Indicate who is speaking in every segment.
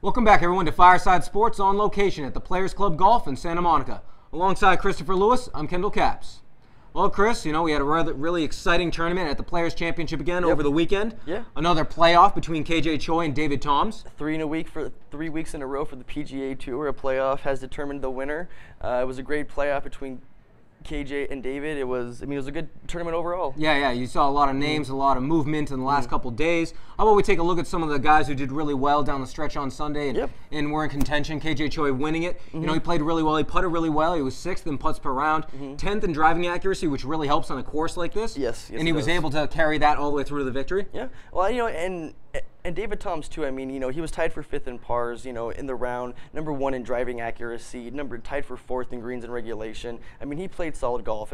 Speaker 1: Welcome back, everyone, to Fireside Sports on location at the Players Club Golf in Santa Monica. Alongside Christopher Lewis, I'm Kendall Capps. Well, Chris, we had a really exciting tournament at the Players Championship again over the weekend.
Speaker 2: Yeah.
Speaker 1: Another playoff between KJ Choi and David Toms.
Speaker 2: 3 weeks in a row for the PGA Tour. A playoff has determined the winner. It was a great playoff between KJ and David. It was a good tournament overall.
Speaker 1: Yeah, you saw a lot of names, a lot of movement in the last couple days. How about we take a look at some of the guys who did really well down the stretch on Sunday and were in contention. KJ Choi winning it. He played really well. He putted really well. He was 6th in putts per round, 10th in driving accuracy, which really helps on a course like this.
Speaker 2: Yes,
Speaker 1: and he was able to carry that all the way through to the victory.
Speaker 2: Yeah. Well, and David Toms too. He was tied for 5th in pars, in the round, number 1 in driving accuracy, tied for 4th in greens and regulation. He played solid golf.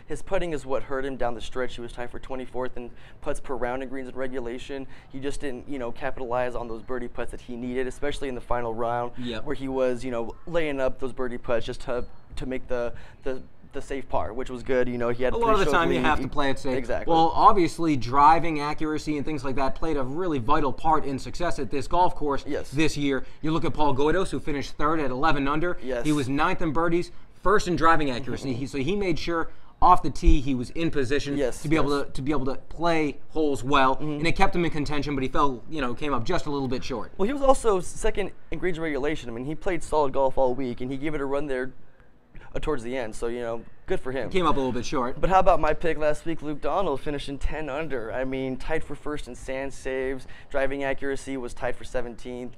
Speaker 2: His putting is what hurt him down the stretch. He was tied for 24th in putts per round in greens and regulation. He just didn't, capitalize on those birdie putts that he needed, especially in the final round, where he was, laying up those birdie putts just to make the safe par, which was good. He had
Speaker 1: a lot of the time you have to play it safe.
Speaker 2: Exactly.
Speaker 1: Well, obviously, driving accuracy and things like that played a really vital part in success at this golf course this year. You look at Paul Goydos, who finished 3rd at 11 under.
Speaker 2: Yes.
Speaker 1: He was 9th in birdies, 1st in driving accuracy. So he made sure off the tee he was in position to be able to play holes well, and it kept him in contention. But he came up just a little bit short.
Speaker 2: Well, he was also 2nd in greens and regulation. He played solid golf all week, and he gave it a run there towards the end, so good for him.
Speaker 1: Came up a little bit short.
Speaker 2: But how about my pick last week, Luke Donald, finishing 10 under. Tied for 1st in sand saves. Driving accuracy was tied for 17th.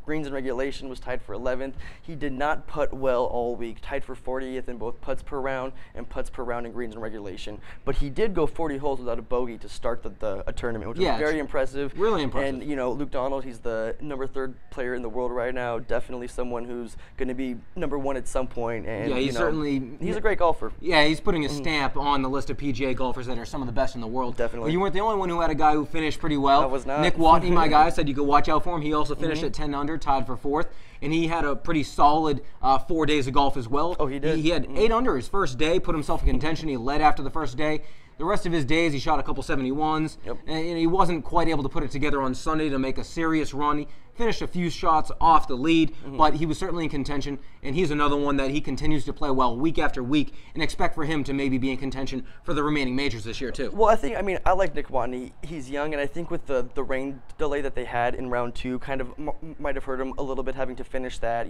Speaker 2: Greens and regulation was tied for 11th. He did not putt well all week, tied for 40th in both putts per round and putts per round in greens and regulation. But he did go 40 holes without a bogey to start a tournament, which was very impressive.
Speaker 1: Really impressive.
Speaker 2: And Luke Donald, he's the number 3rd player in the world right now. Definitely someone who's going to be number 1 at some point. And
Speaker 1: he's
Speaker 2: a great golfer.
Speaker 1: Yeah, he's putting a stamp on the list of PGA golfers that are some of the best in the world.
Speaker 2: Definitely.
Speaker 1: But you weren't the only one who had a guy who finished pretty well.
Speaker 2: I was not.
Speaker 1: Nick Watney, my guy, said you could watch out for him. He also finished at 10 under, tied for 4th. And he had a pretty solid 4 days of golf as well.
Speaker 2: Oh, he did?
Speaker 1: He had 8 under his first day, put himself in contention. He led after the first day. The rest of his days, he shot a couple 71s. And he wasn't quite able to put it together on Sunday to make a serious run. He finished a few shots off the lead, but he was certainly in contention. And he's another one that he continues to play well week after week, and expect for him to maybe be in contention for the remaining majors this year too.
Speaker 2: Well, I like Nick Watney. He's young, and I think with the rain delay that they had in round 2, kind of might have hurt him a little bit having to finish that,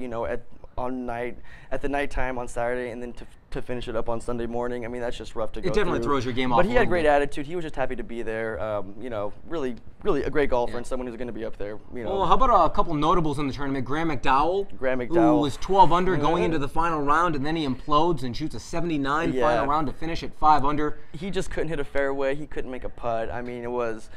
Speaker 2: at the nighttime on Saturday, and then to finish it up on Sunday morning. That's just rough to go
Speaker 1: through. It definitely throws your game off.
Speaker 2: But he had a great attitude. He was just happy to be there. Really a great golfer and someone who's going to be up there.
Speaker 1: Well, how about a couple notables in the tournament? Graham McDowell, who was 12 under going into the final round, and then he implodes and shoots a 79 final round to finish at 5 under.
Speaker 2: He just couldn't hit a fairway. He couldn't make a putt. it was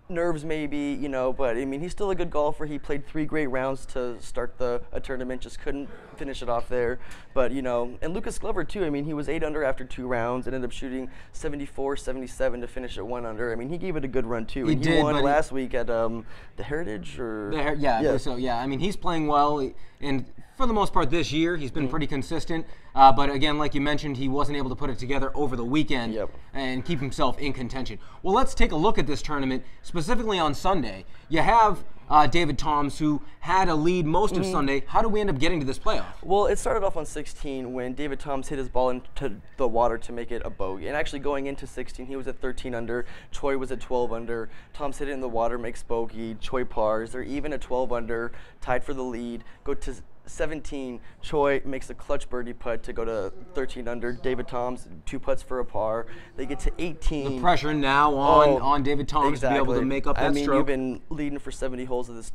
Speaker 2: nerves maybe, but he's still a good golfer. He played 3 great rounds to start a tournament, just couldn't finish it off there. But, and Lucas Glover too, he was 8 under after 2 rounds and ended up shooting 74, 77 to finish at 1 under. He gave it a good run too. He won last week at the Heritage or?
Speaker 1: He's playing well, and for the most part this year, he's been pretty consistent. But again, like you mentioned, he wasn't able to put it together over the weekend and keep himself in contention. Well, let's take a look at this tournament, specifically on Sunday. You have David Toms, who had a lead most of Sunday. How do we end up getting to this playoff?
Speaker 2: Well, it started off on 16 when David Toms hit his ball into the water to make it a bogey. And actually going into 16, he was at 13 under. Choi was at 12 under. Toms hit it in the water, makes bogey. Choi pars. They're even at 12 under, tied for the lead. Go to 17, Choi makes a clutch birdie putt to go to 13 under. David Toms, 2 putts for a par. They get to 18.
Speaker 1: The pressure now on David Toms to be able to make up that stroke.
Speaker 2: You've been leading for 70 holes of this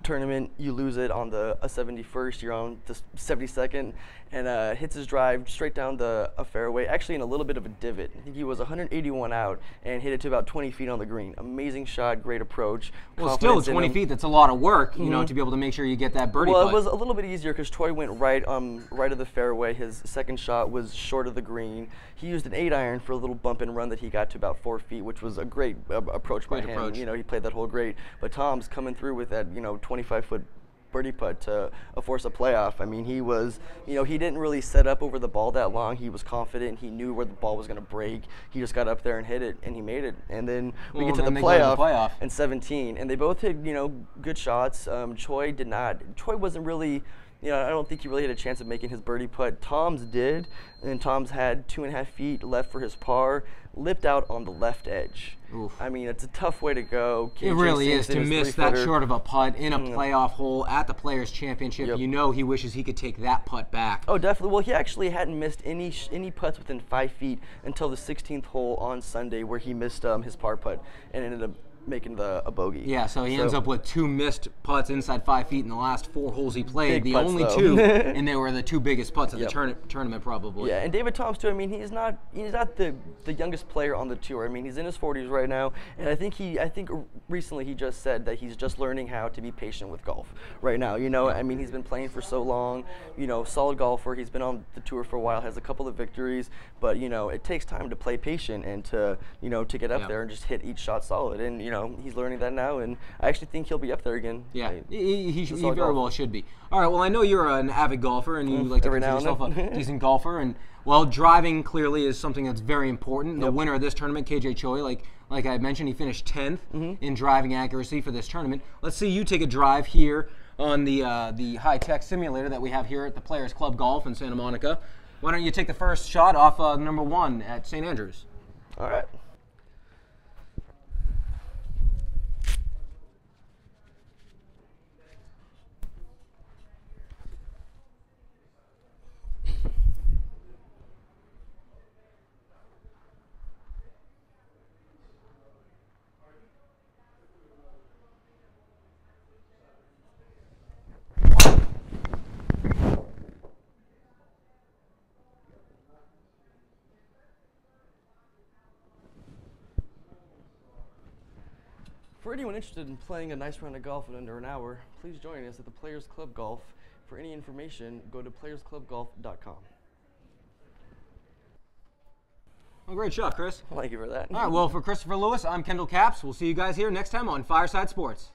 Speaker 2: tournament. You lose it on a 71st. You're on the 72nd, and hits his drive straight down a fairway, actually in a little bit of a divot. I think he was 181 out and hit it to about 20 feet on the green. Amazing shot, great approach.
Speaker 1: Well, still 20 feet, that's a lot of work, to be able to make sure you get that birdie putt.
Speaker 2: Well, it was a little bit easier because Choi went right of the fairway. His second shot was short of the green. He used an 8-iron for a little bump and run that he got to about 4 feet, which was a great approach by him. He played that hole great. But Tom's coming through with that, 25-foot birdie putt to force a playoff. I mean, he was, he didn't really set up over the ball that long. He was confident. He knew where the ball was going to break. He just got up there and hit it, and he made it. And then we get to the playoff in 17, and they both hit, good shots. Choi did not. Choi wasn't really. I don't think he really had a chance of making his birdie putt. Tom's did, and Tom's had 2.5 feet left for his par, lipped out on the left edge.
Speaker 1: Oof.
Speaker 2: I mean, it's a tough way to go.
Speaker 1: It really is to miss that short of a putt in a playoff hole at the Players' Championship. Yep. He wishes he could take that putt back.
Speaker 2: Oh, definitely. Well, he actually hadn't missed any putts within 5 feet until the 16th hole on Sunday, where he missed his par putt and ended up making a bogey.
Speaker 1: Yeah, so he ends up with 2 missed putts inside 5 feet in the last 4 holes he played.
Speaker 2: Big
Speaker 1: the
Speaker 2: putts,
Speaker 1: only
Speaker 2: though.
Speaker 1: 2, and they were the 2 biggest putts of the tournament, probably.
Speaker 2: Yeah, and David Toms too. I mean, he's not the youngest player on the tour. I mean, he's in his 40s right now, and I think recently he just said that he's just learning how to be patient with golf right now. I mean, he's been playing for so long. Solid golfer. He's been on the tour for a while, has a couple of victories, but it takes time to play patient and to to get up there and just hit each shot solid. And he's learning that now, and I actually think he'll be up there again.
Speaker 1: Yeah, he very well should be. All right, well, I know you're an avid golfer, and you like to consider yourself a decent golfer, and driving clearly is something that's very important. The winner of this tournament, KJ Choi, like I mentioned, he finished 10th in driving accuracy for this tournament. Let's see you take a drive here on the high-tech simulator that we have here at the Players Club Golf in Santa Monica. Why don't you take the first shot off number 1 at St. Andrews?
Speaker 2: All right. For anyone interested in playing a nice round of golf in under an hour, please join us at the Players Club Golf. For any information, go to playersclubgolf.com.
Speaker 1: Well, great shot, Chris.
Speaker 2: Thank you for that.
Speaker 1: All right, well, for Christopher Lewis, I'm Kendall Capps. We'll see you guys here next time on Fireside Sports.